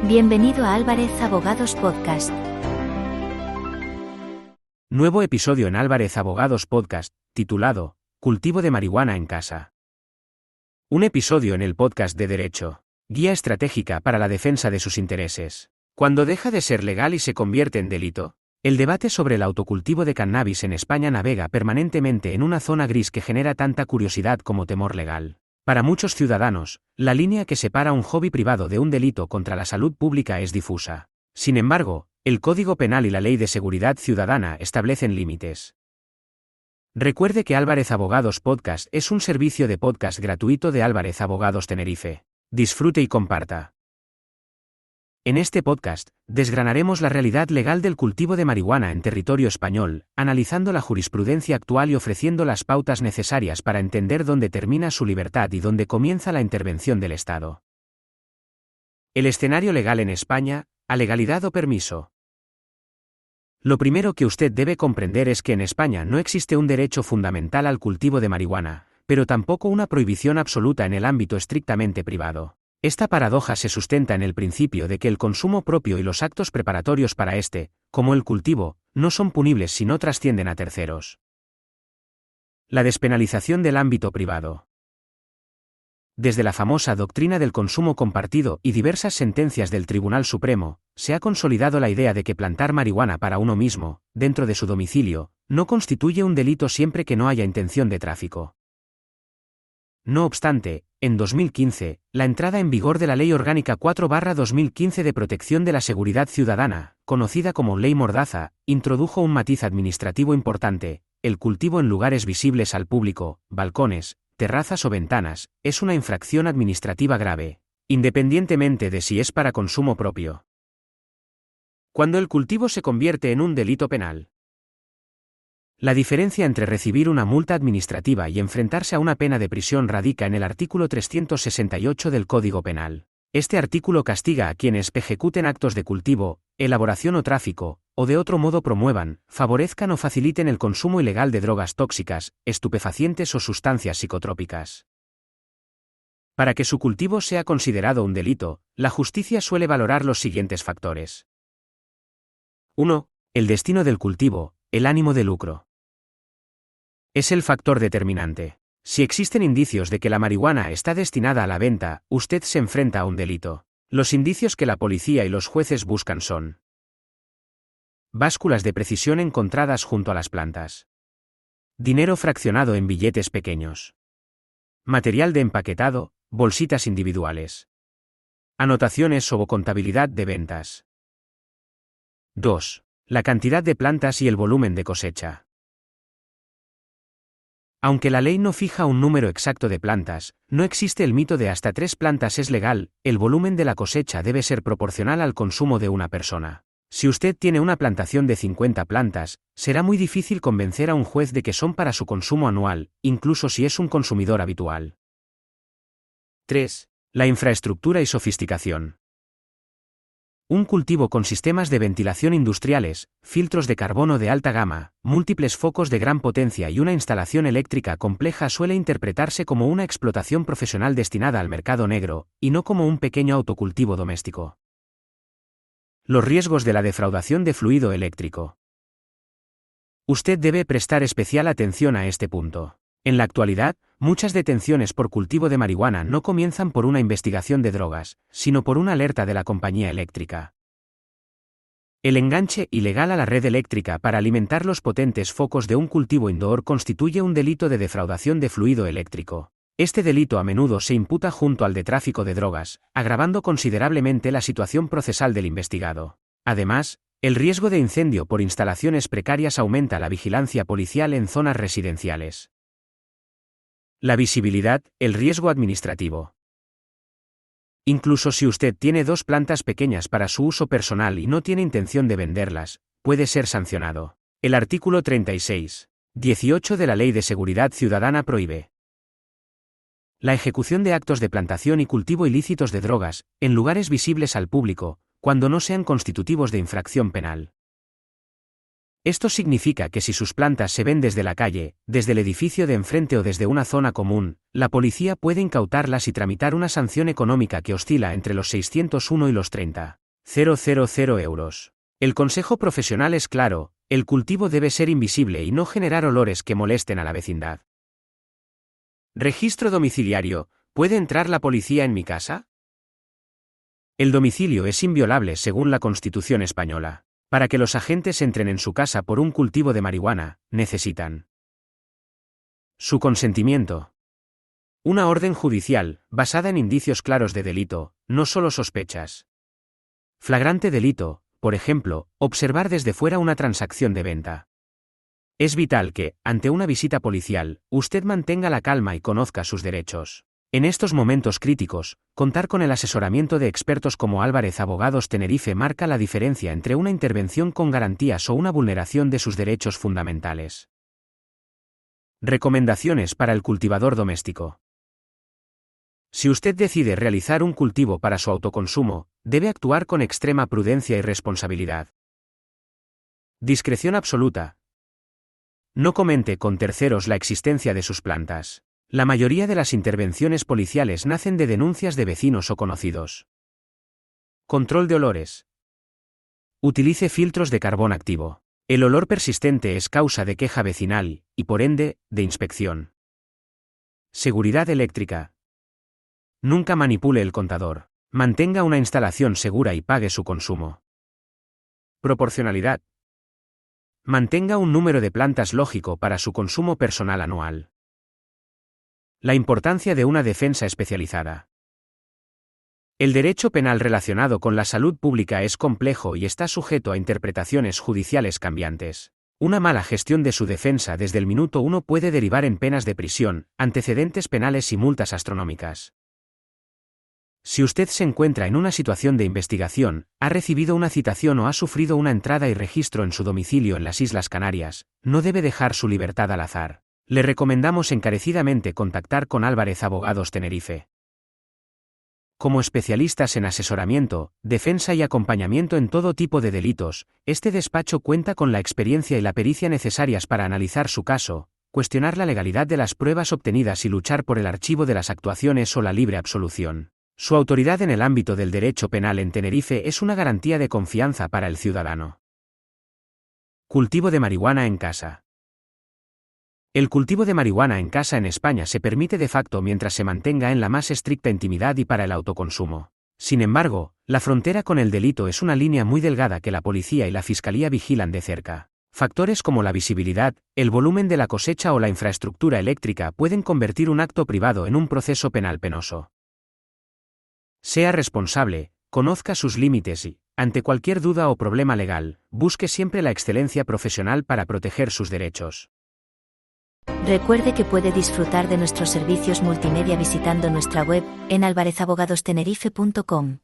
Bienvenido a Álvarez Abogados Podcast. Nuevo episodio en Álvarez Abogados Podcast, titulado Cultivo de marihuana en casa. Un episodio en el podcast de Derecho, guía estratégica para la defensa de sus intereses. Cuando deja de ser legal y se convierte en delito, el debate sobre el autocultivo de cannabis en España navega permanentemente en una zona gris que genera tanta curiosidad como temor legal. Para muchos ciudadanos, la línea que separa un hobby privado de un delito contra la salud pública es difusa. Sin embargo, el Código Penal y la Ley de Seguridad Ciudadana establecen límites. Recuerde que Álvarez Abogados Podcast es un servicio de podcast gratuito de Álvarez Abogados Tenerife. Disfrute y comparta. En este podcast, desgranaremos la realidad legal del cultivo de marihuana en territorio español, analizando la jurisprudencia actual y ofreciendo las pautas necesarias para entender dónde termina su libertad y dónde comienza la intervención del Estado. El escenario legal en España, ¿a legalidad o permiso? Lo primero que usted debe comprender es que en España no existe un derecho fundamental al cultivo de marihuana, pero tampoco una prohibición absoluta en el ámbito estrictamente privado. Esta paradoja se sustenta en el principio de que el consumo propio y los actos preparatorios para este, como el cultivo, no son punibles si no trascienden a terceros. La despenalización del ámbito privado. Desde la famosa doctrina del consumo compartido y diversas sentencias del Tribunal Supremo, se ha consolidado la idea de que plantar marihuana para uno mismo, dentro de su domicilio, no constituye un delito siempre que no haya intención de tráfico. No obstante, en 2015, la entrada en vigor de la Ley Orgánica 4/2015 de Protección de la Seguridad Ciudadana, conocida como Ley Mordaza, introdujo un matiz administrativo importante: el cultivo en lugares visibles al público, balcones, terrazas o ventanas, es una infracción administrativa grave, independientemente de si es para consumo propio. Cuando el cultivo se convierte en un delito penal. La diferencia entre recibir una multa administrativa y enfrentarse a una pena de prisión radica en el artículo 368 del Código Penal. Este artículo castiga a quienes ejecuten actos de cultivo, elaboración o tráfico, o de otro modo promuevan, favorezcan o faciliten el consumo ilegal de drogas tóxicas, estupefacientes o sustancias psicotrópicas. Para que su cultivo sea considerado un delito, la justicia suele valorar los siguientes factores. 1. El destino del cultivo, el ánimo de lucro. Es el factor determinante. Si existen indicios de que la marihuana está destinada a la venta, usted se enfrenta a un delito. Los indicios que la policía y los jueces buscan son: básculas de precisión encontradas junto a las plantas. Dinero fraccionado en billetes pequeños. Material de empaquetado, bolsitas individuales. Anotaciones o contabilidad de ventas. 2. La cantidad de plantas y el volumen de cosecha. Aunque la ley no fija un número exacto de plantas, no existe el mito de hasta 3 plantas es legal. El volumen de la cosecha debe ser proporcional al consumo de una persona. Si usted tiene una plantación de 50 plantas, será muy difícil convencer a un juez de que son para su consumo anual, incluso si es un consumidor habitual. 3. La infraestructura y sofisticación. Un cultivo con sistemas de ventilación industriales, filtros de carbono de alta gama, múltiples focos de gran potencia y una instalación eléctrica compleja suele interpretarse como una explotación profesional destinada al mercado negro, y no como un pequeño autocultivo doméstico. Los riesgos de la defraudación de fluido eléctrico. Usted debe prestar especial atención a este punto. En la actualidad, muchas detenciones por cultivo de marihuana no comienzan por una investigación de drogas, sino por una alerta de la compañía eléctrica. El enganche ilegal a la red eléctrica para alimentar los potentes focos de un cultivo indoor constituye un delito de defraudación de fluido eléctrico. Este delito a menudo se imputa junto al de tráfico de drogas, agravando considerablemente la situación procesal del investigado. Además, el riesgo de incendio por instalaciones precarias aumenta la vigilancia policial en zonas residenciales. La visibilidad, el riesgo administrativo. Incluso si usted tiene 2 plantas pequeñas para su uso personal y no tiene intención de venderlas, puede ser sancionado. El artículo 36.18 de la Ley de Seguridad Ciudadana prohíbe la ejecución de actos de plantación y cultivo ilícitos de drogas, en lugares visibles al público, cuando no sean constitutivos de infracción penal. Esto significa que si sus plantas se ven desde la calle, desde el edificio de enfrente o desde una zona común, la policía puede incautarlas y tramitar una sanción económica que oscila entre los 601 y los 30.000 euros. El consejo profesional es claro: el cultivo debe ser invisible y no generar olores que molesten a la vecindad. Registro domiciliario: ¿puede entrar la policía en mi casa? El domicilio es inviolable según la Constitución española. Para que los agentes entren en su casa por un cultivo de marihuana, necesitan su consentimiento, una orden judicial, basada en indicios claros de delito, no solo sospechas. Flagrante delito, por ejemplo, observar desde fuera una transacción de venta. Es vital que, ante una visita policial, usted mantenga la calma y conozca sus derechos. En estos momentos críticos, contar con el asesoramiento de expertos como Álvarez Abogados Tenerife marca la diferencia entre una intervención con garantías o una vulneración de sus derechos fundamentales. Recomendaciones para el cultivador doméstico. Si usted decide realizar un cultivo para su autoconsumo, debe actuar con extrema prudencia y responsabilidad. Discreción absoluta. No comente con terceros la existencia de sus plantas. La mayoría de las intervenciones policiales nacen de denuncias de vecinos o conocidos. Control de olores. Utilice filtros de carbón activo. El olor persistente es causa de queja vecinal, y por ende, de inspección. Seguridad eléctrica. Nunca manipule el contador. Mantenga una instalación segura y pague su consumo. Proporcionalidad. Mantenga un número de plantas lógico para su consumo personal anual. La importancia de una defensa especializada. El derecho penal relacionado con la salud pública es complejo y está sujeto a interpretaciones judiciales cambiantes. Una mala gestión de su defensa desde el minuto 1 puede derivar en penas de prisión, antecedentes penales y multas astronómicas. Si usted se encuentra en una situación de investigación, ha recibido una citación o ha sufrido una entrada y registro en su domicilio en las Islas Canarias, no debe dejar su libertad al azar. Le recomendamos encarecidamente contactar con Álvarez Abogados Tenerife. Como especialistas en asesoramiento, defensa y acompañamiento en todo tipo de delitos, este despacho cuenta con la experiencia y la pericia necesarias para analizar su caso, cuestionar la legalidad de las pruebas obtenidas y luchar por el archivo de las actuaciones o la libre absolución. Su autoridad en el ámbito del derecho penal en Tenerife es una garantía de confianza para el ciudadano. Cultivo de marihuana en casa. El cultivo de marihuana en casa en España se permite de facto mientras se mantenga en la más estricta intimidad y para el autoconsumo. Sin embargo, la frontera con el delito es una línea muy delgada que la policía y la fiscalía vigilan de cerca. Factores como la visibilidad, el volumen de la cosecha o la infraestructura eléctrica pueden convertir un acto privado en un proceso penal penoso. Sea responsable, conozca sus límites y, ante cualquier duda o problema legal, busque siempre la excelencia profesional para proteger sus derechos. Recuerde que puede disfrutar de nuestros servicios multimedia visitando nuestra web en alvarezabogadostenerife.com.